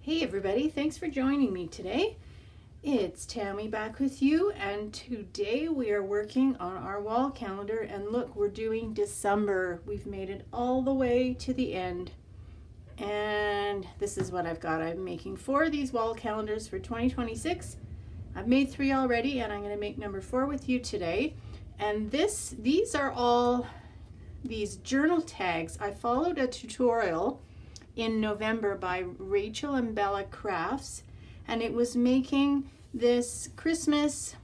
Hey everybody, thanks for joining me today. It's Tammy back with you, and today we are working on our wall calendar, and look, we're doing December. We've made it all the way to the end, and this is what I've got. I'm making 4 of these wall calendars for 2026. I've made 3 already, and I'm going to make number 4 with you today. And these are all these journal tags. I followed a tutorial in November by Rachel and Bella Crafts, and it was making this Christmas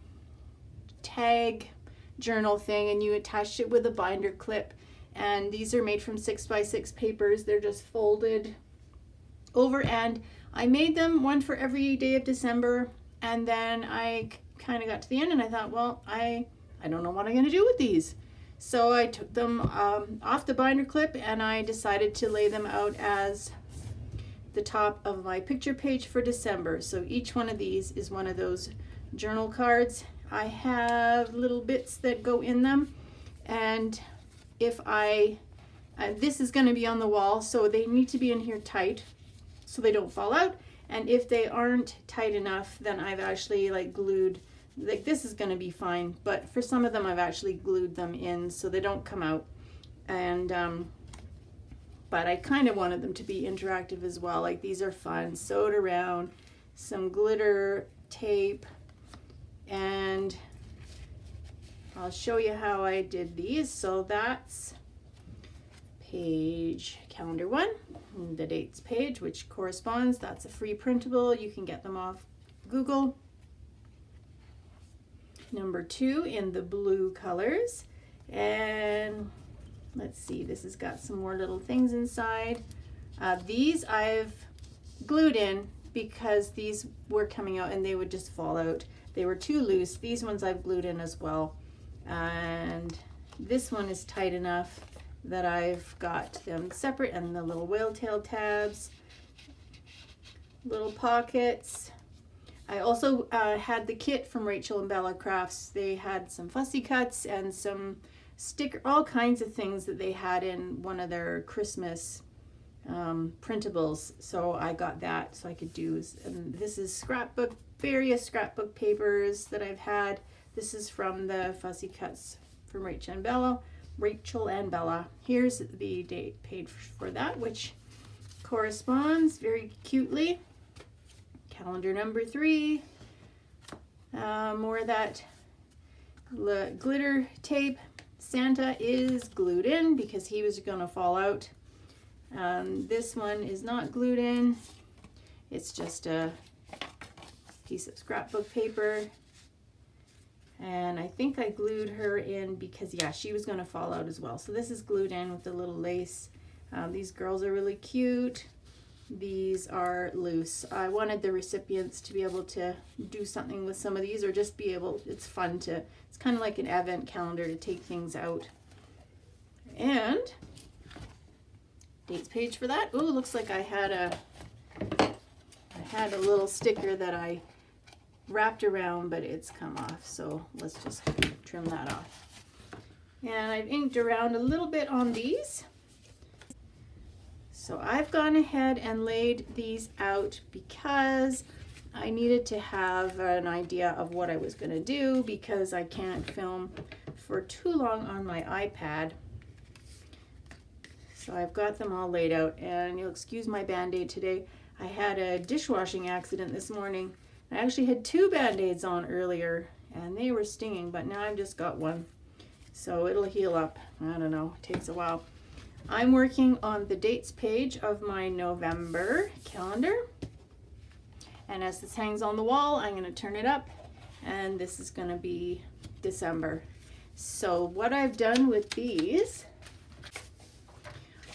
tag journal thing, and you attached it with a binder clip, and these are made from 6x6 papers. They're just folded over, and I made them one for every day of December, and then I kind of got to the end and I thought, well, I don't know what I'm going to do with these. So I took them off the binder clip, and I decided to lay them out as the top of my picture page for December. So each one of these is one of those journal cards. I have little bits that go in them, and if this is going to be on the wall, so they need to be in here tight so they don't fall out. And if they aren't tight enough, then I've actually glued. This is going to be fine, but for some of them I've actually glued them in so they don't come out. And but I kind of wanted them to be interactive as well. Like, these are fun, sewed around, some glitter tape, and I'll show you how I did these. So that's page calendar 1, the dates page, which corresponds. That's a free printable. You can get them off Google. Number 2 in the blue colors, and let's see, this has got some more little things inside. These I've glued in because these were coming out and they would just fall out. They were too loose. These ones I've glued in as well, and this one is tight enough that I've got them separate, and the little whale tail tabs, little pockets. I also had the kit from Rachel and Bella Crafts. They had some fussy cuts and some sticker, all kinds of things that they had in one of their Christmas printables. So I got that so I could do, and this is scrapbook, various scrapbook papers that I've had. This is from the fussy cuts from Rachel and Bella. Here's the date page for that, which corresponds very cutely. Calendar number 3, more of that glitter tape. Santa is glued in because he was going to fall out. This one is not glued in. It's just a piece of scrapbook paper. And I think I glued her in because, yeah, she was going to fall out as well. So this is glued in with the little lace. These girls are really cute. These are loose. I wanted the recipients to be able to do something with some of these, or just be able, it's fun to, it's kind of like an advent calendar to take things out. And dates page for that. Oh, looks like I had a little sticker that I wrapped around, but it's come off. So let's just trim that off. And I've inked around a little bit on these. So I've gone ahead and laid these out because I needed to have an idea of what I was going to do, because I can't film for too long on my iPad. So I've got them all laid out, and you'll excuse my band-aid today. I had a dishwashing accident this morning. I actually had 2 band-aids on earlier, and they were stinging, but now I've just got one. So it'll heal up. I don't know, it takes a while. I'm working on the dates page of my November calendar, and as this hangs on the wall, I'm going to turn it up, and this is going to be December. So what I've done with these,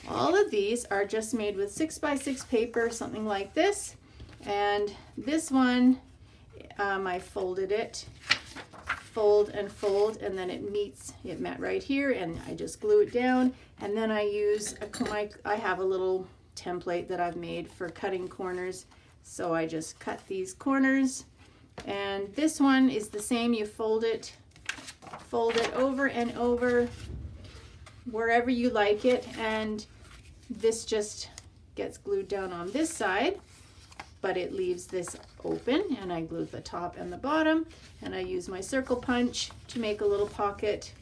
all of these are just made with 6x6 paper, something like this, and this one I folded it, fold and fold, and then it met right here, and I just glue it down. And then I use I have a little template that I've made for cutting corners, so I just cut these corners. And this one is the same. You fold it over and over wherever you like it, and this just gets glued down on this side. but it leaves this open, and I glued the top and the bottom, and I use my circle punch to make a little pocket,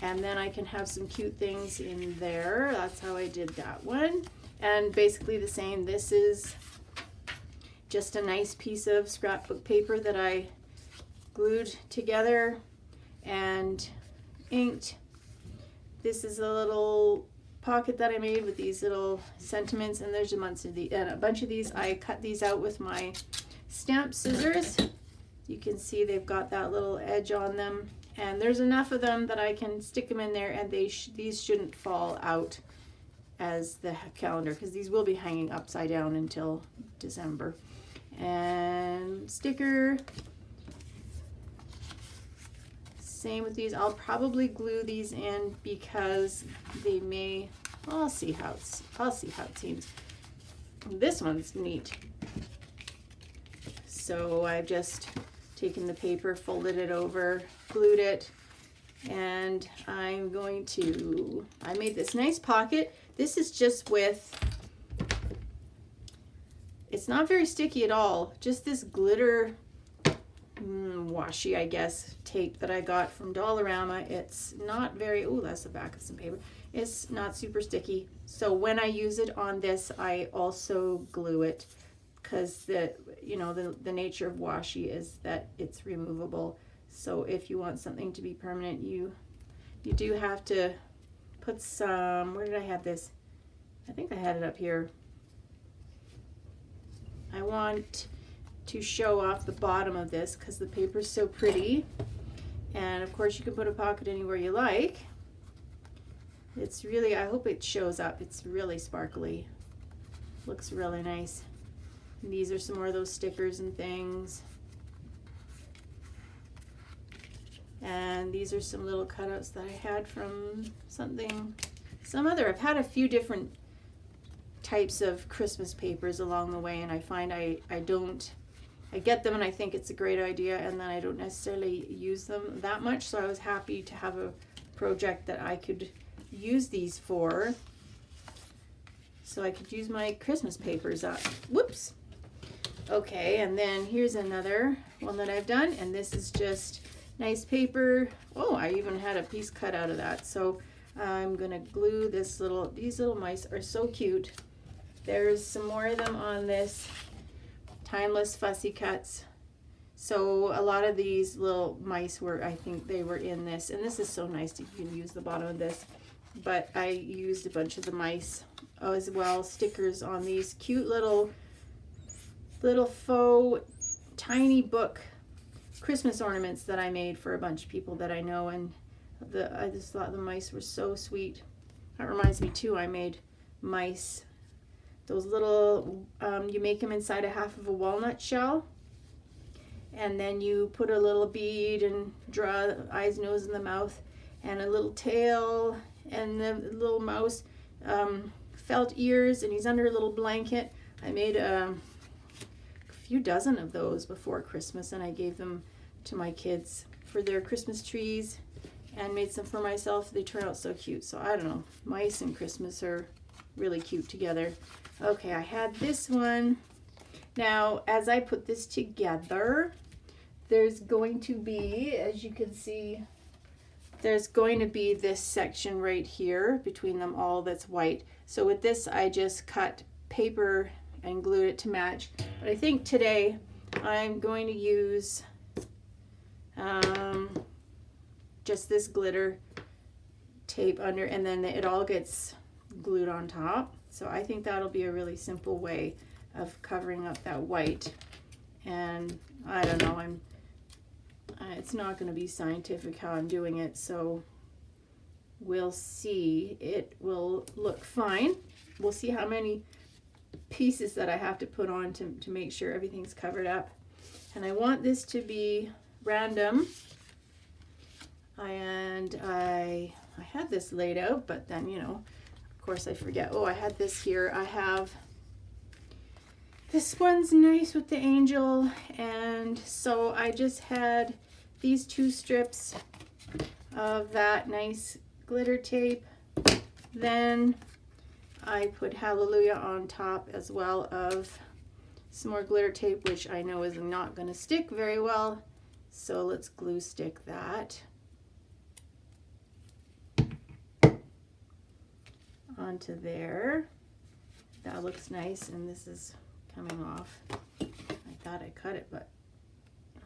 and then I can have some cute things in there. That's how I did that one. And basically the same. This is just a nice piece of scrapbook paper that I glued together and inked. This is a little pocket that I made with these little sentiments, and there's a bunch of these. I cut these out with my stamp scissors. You can see they've got that little edge on them, and there's enough of them that I can stick them in there, and these shouldn't fall out as the calendar, because these will be hanging upside down until December. And sticker. Same with these. I'll probably glue these in because they may, I'll see how it seems. This one's neat. So I've just taken the paper, folded it over, glued it, and I made this nice pocket. This is just with, it's not very sticky at all, just this glitter washi, I guess, tape that I got from Dollarama. It's not very, oh, that's the back of some paper. It's not super sticky. So when I use it on this, I also glue it, because the nature of washi is that it's removable. So if you want something to be permanent, you do have to put some, where did I have this? I think I had it up here. I want to show off the bottom of this because the paper is so pretty, and of course you can put a pocket anywhere you like. It's really, I hope it shows up. It's really sparkly, looks really nice. And these are some more of those stickers and things, and these are some little cutouts that I had from I've had a few different types of Christmas papers along the way, and I find I get them and I think it's a great idea, and then I don't necessarily use them that much. So I was happy to have a project that I could use these for, so I could use my Christmas papers up. Whoops. Okay, and then here's another one that I've done, and this is just nice paper. Oh, I even had a piece cut out of that. So I'm gonna glue these little mice are so cute. There's some more of them on this Timeless Fussy Cuts. So a lot of these little mice I think they were in this, and this is so nice that you can use the bottom of this, but I used a bunch of the mice as well, stickers on these cute little faux tiny book Christmas ornaments that I made for a bunch of people that I know, and I just thought the mice were so sweet. That reminds me too, I made mice, those little, you make them inside a half of a walnut shell, and then you put a little bead and draw the eyes, nose, and the mouth, and a little tail, and the little mouse, felt ears, and he's under a little blanket. I made a few dozen of those before Christmas, and I gave them to my kids for their Christmas trees, and made some for myself. They turn out so cute. So I don't know, mice and Christmas are really cute together. Okay, I had this one. Now, as I put this together, there's going to be, as you can see, there's going to be this section right here between them all that's white. So with this, I just cut paper and glued it to match. But I think today I'm going to use just this glitter tape under, and then it all gets glued on top. So I think that'll be a really simple way of covering up that white. And I don't know, it's not going to be scientific how I'm doing it, so we'll see. It will look fine. We'll see how many pieces that I have to put on to make sure everything's covered up. And I want this to be random, and I had this laid out, but then, you know, of course I forget. Oh, I had this here. I have this one's nice with the angel, and so I just had these 2 strips of that nice glitter tape. Then I put Hallelujah on top as well of some more glitter tape, which I know is not going to stick very well. So let's glue stick that onto there. That looks nice, and this is coming off. I thought I cut it, but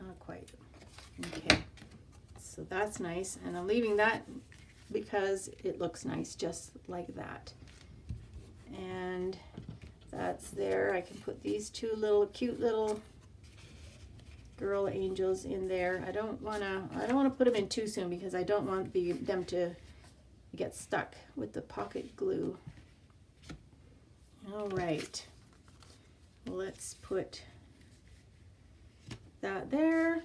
not quite. Okay, so that's nice, and I'm leaving that because it looks nice just like that. And that's there. I can put these two little cute little girl angels in there. I don't want to put them in too soon because I don't want them to get stuck with the pocket glue. All right, let's put that there.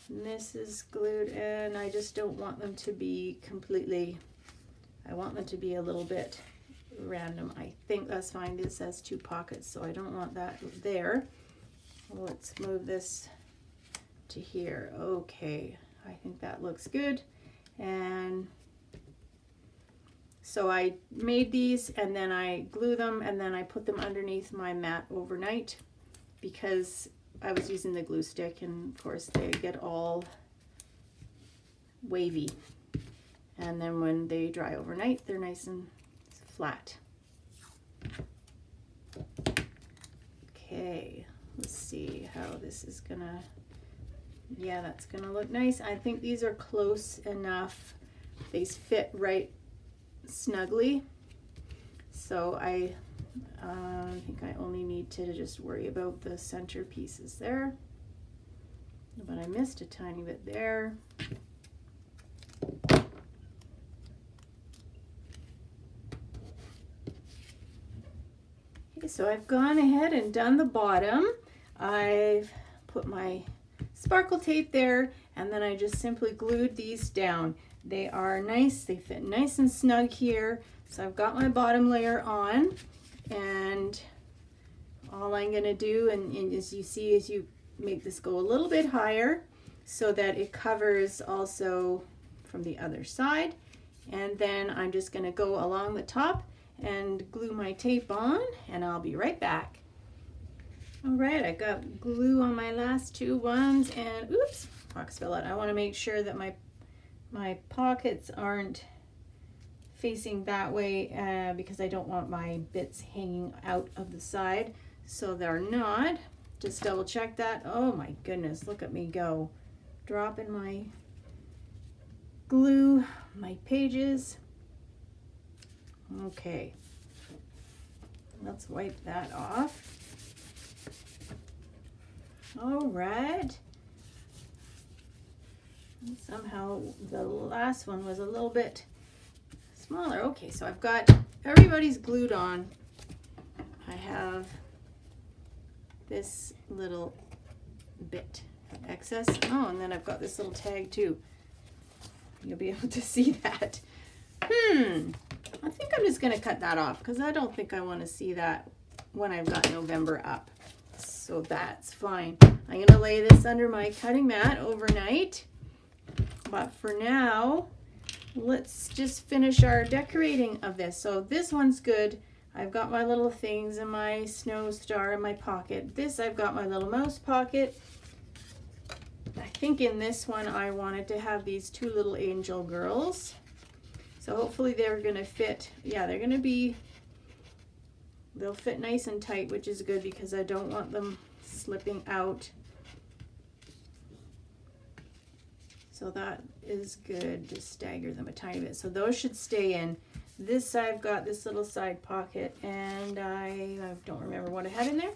And this is glued in. I just don't want them to be completely, I want them to be a little bit random. I think that's fine. This has 2 pockets, so I don't want that there. Let's move this to here. Okay, I think that looks good. And so I made these, and then I glue them, and then I put them underneath my mat overnight because I was using the glue stick, and of course they get all wavy. And then when they dry overnight, they're nice and flat. Okay, let's see how this is gonna, yeah, that's gonna look nice. I think these are close enough. They fit right snugly. So I think I only need to just worry about the center pieces there. But I missed a tiny bit there. Okay, so I've gone ahead and done the bottom. I've put my sparkle tape there, and then I just simply glued these down. They are nice, they fit nice and snug here. So I've got my bottom layer on, and all I'm gonna do, and as you see, is you make this go a little bit higher so that it covers also from the other side. And then I'm just gonna go along the top and glue my tape on, and I'll be right back. All right, I got glue on my last 2 ones, and oops, box fell out. I wanna make sure that my pockets aren't facing that way because I don't want my bits hanging out of the side. So they're not. Just double check that. Oh my goodness, look at me go. Dropping my glue, my pages. Okay, let's wipe that off. All right. Somehow the last one was a little bit smaller. Okay, so I've got everybody's glued on. I have this little bit of excess. Oh, and then I've got this little tag too. You'll be able to see that. I think I'm just gonna cut that off because I don't think I want to see that when I've got November up. So that's fine. I'm gonna lay this under my cutting mat overnight. But for now, let's just finish our decorating of this. So this one's good. I've got my little things and my snow star in my pocket. This, I've got my little mouse pocket. I think in this one I wanted to have these 2 little angel girls. So hopefully they're gonna fit. Yeah, they'll fit nice and tight, which is good because I don't want them slipping out. So that is good, just stagger them a tiny bit. So those should stay in. This, I've got this little side pocket, and I don't remember what I had in there.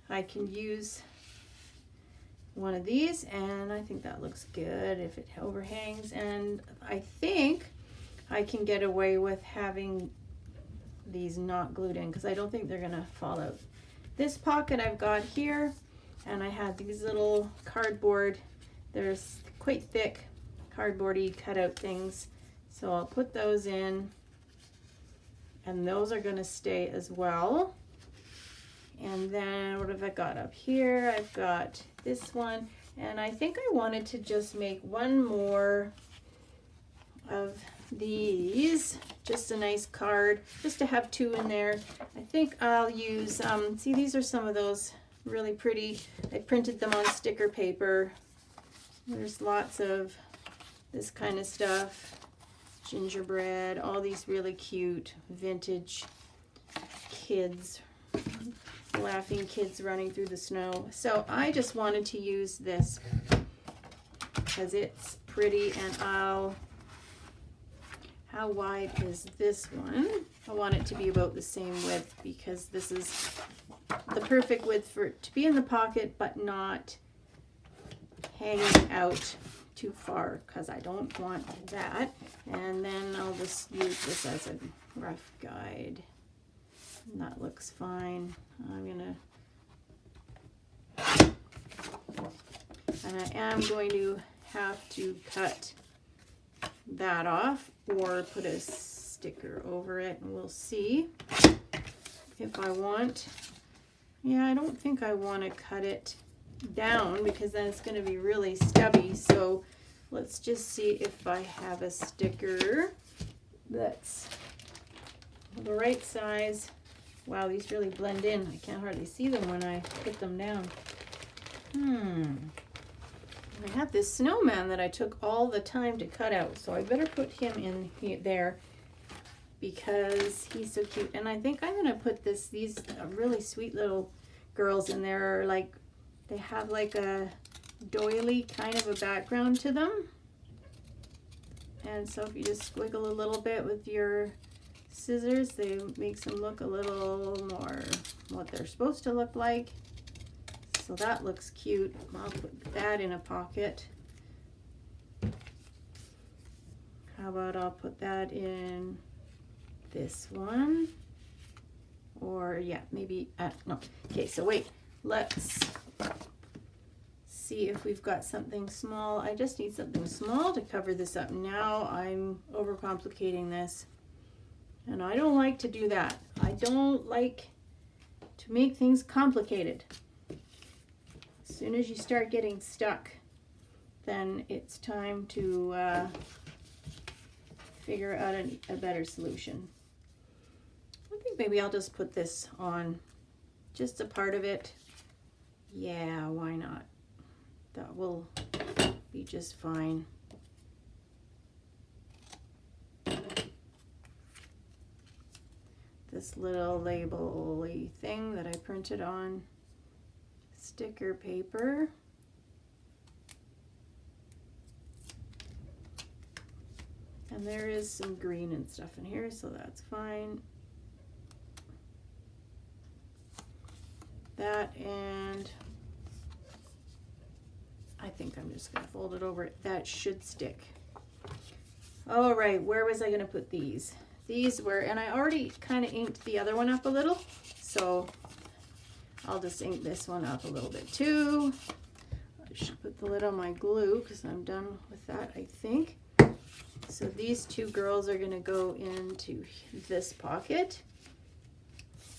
I can use one of these, and I think that looks good if it overhangs. And I think I can get away with having these not glued in because I don't think they're gonna fall out. This pocket I've got here, and I had these little cardboard, there's quite thick cardboardy cutout things, so I'll put those in, and those are going to stay as well. And then what have I got up here? I've got this one, and I think I wanted to just make one more of these, just a nice card, just to have 2 in there. I think I'll use, see, these are some of those really pretty, I printed them on sticker paper. There's lots of this kind of stuff, gingerbread, all these really cute vintage kids, laughing kids running through the snow. So I just wanted to use this because it's pretty, and how wide is this one? I want it to be about the same width because this is the perfect width for it to be in the pocket but not hanging out too far, because I don't want that. And then I'll just use this as a rough guide. And that looks fine. And I am going to have to cut that off or put a sticker over it, and we'll see if I want. Yeah, I don't think I want to cut it down because then it's going to be really stubby. So let's just see if I have a sticker that's the right size. Wow, these really blend in. I can't hardly see them when I put them down. I have this snowman that I took all the time to cut out, so I better put him in there because he's so cute. And I think I'm gonna put these really sweet little girls in there. Like, they have like a doily kind of a background to them. And so if you just squiggle a little bit with your scissors, they makes them look a little more what they're supposed to look like. So that looks cute. I'll put that in a pocket. How about I'll put that in this one? Or yeah, maybe, no. Okay, so wait, let's see if we've got something small. I just need something small to cover this up. Now I'm overcomplicating this. And I don't like to do that. I don't like to make things complicated. As soon as you start getting stuck, then it's time to figure out a better solution. I think maybe I'll just put this on, just a part of it. Yeah, why not? That will be just fine. This little label-y thing that I printed on sticker paper. And there is some green and stuff in here, so that's fine. That, and I think I'm just gonna fold it over. That should stick. All right, where was I gonna put these? These were, and I already kind of inked the other one up a little, so I'll just ink this one up a little bit too. I should put the lid on my glue because I'm done with that, I think. So these 2 girls are going to go into this pocket.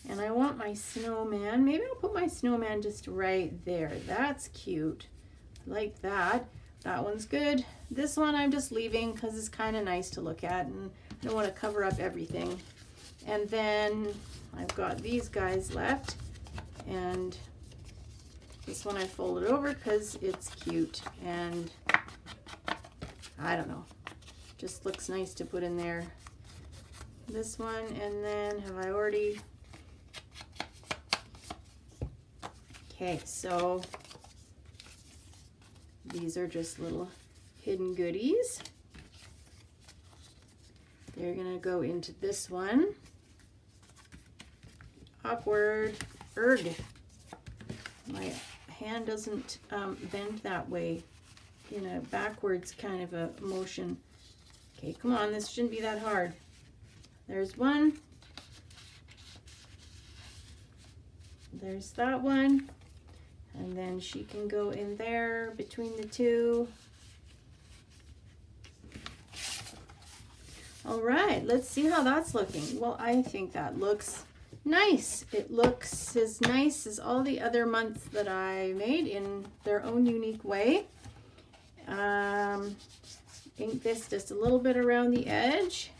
And I want my snowman. Maybe I'll put my snowman just right there. That's cute. I like that. That one's good. This one I'm just leaving because it's kind of nice to look at, and I don't want to cover up everything. And then I've got these guys left. And this one I folded over because it's cute, and I don't know, just looks nice to put in there. This one, and then have I already? Okay, so these are just little hidden goodies. They're gonna go into this one. Awkward. Erg. My hand doesn't bend that way in a backwards kind of a motion. Okay, come on, this shouldn't be that hard. There's one. There's that one. And then she can go in there between the 2. All right, let's see how that's looking. Well, I think that looks nice. It looks as nice as all the other months that I made in their own unique way. ink this just a little bit around the edge.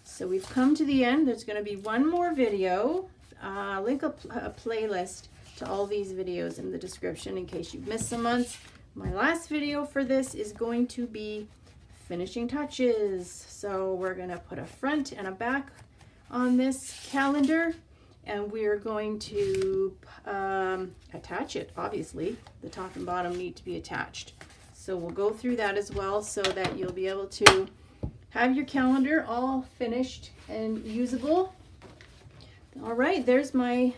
So we've come to the end. There's going to be one more video. Link a playlist to all these videos in the description in case you've missed some months. My last video for this is going to be finishing touches. So we're going to put a front and a back on this calendar, and we're going to attach it. Obviously, the top and bottom need to be attached. So we'll go through that as well so that you'll be able to have your calendar all finished and usable. All right, there's my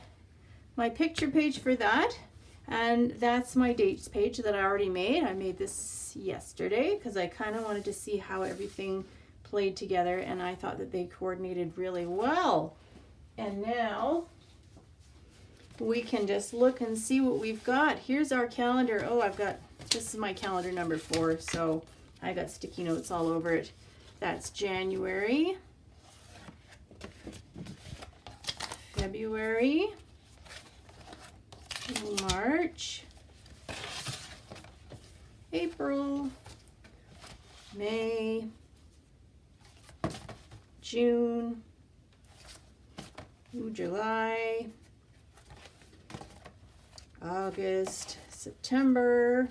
picture page for that, and that's my dates page that I already made. I made this yesterday because I kind of wanted to see how everything played together, and I thought that they coordinated really well. And now we can just look and see what we've got. Here's our calendar. Oh, this is my calendar number 4, so I got sticky notes all over it. That's January, February, March, April, May, June, July, August, September,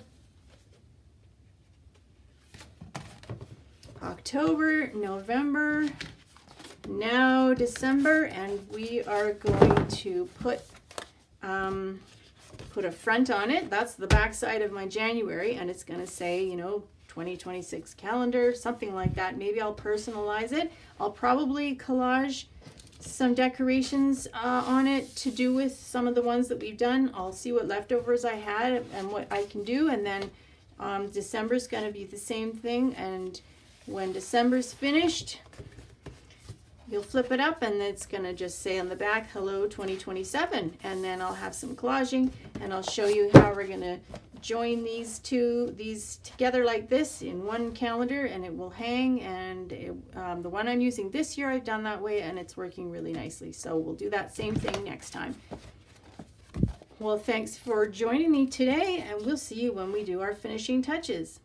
October, November, now December, and we are going to put a front on it. That's the back side of my January, and it's going to say, 2026 calendar, something like that. Maybe I'll personalize it. I'll probably collage some decorations on it to do with some of the ones that we've done. I'll see what leftovers I had and what I can do, and then December's going to be the same thing. And when December's finished, you'll flip it up and it's going to just say on the back, hello 2027. And then I'll have some collaging, and I'll show you how we're going to join these together like this in one calendar, and it will hang. And the one I'm using this year, I've done that way, and it's working really nicely. So we'll do that same thing next time. Well, thanks for joining me today, and we'll see you when we do our finishing touches.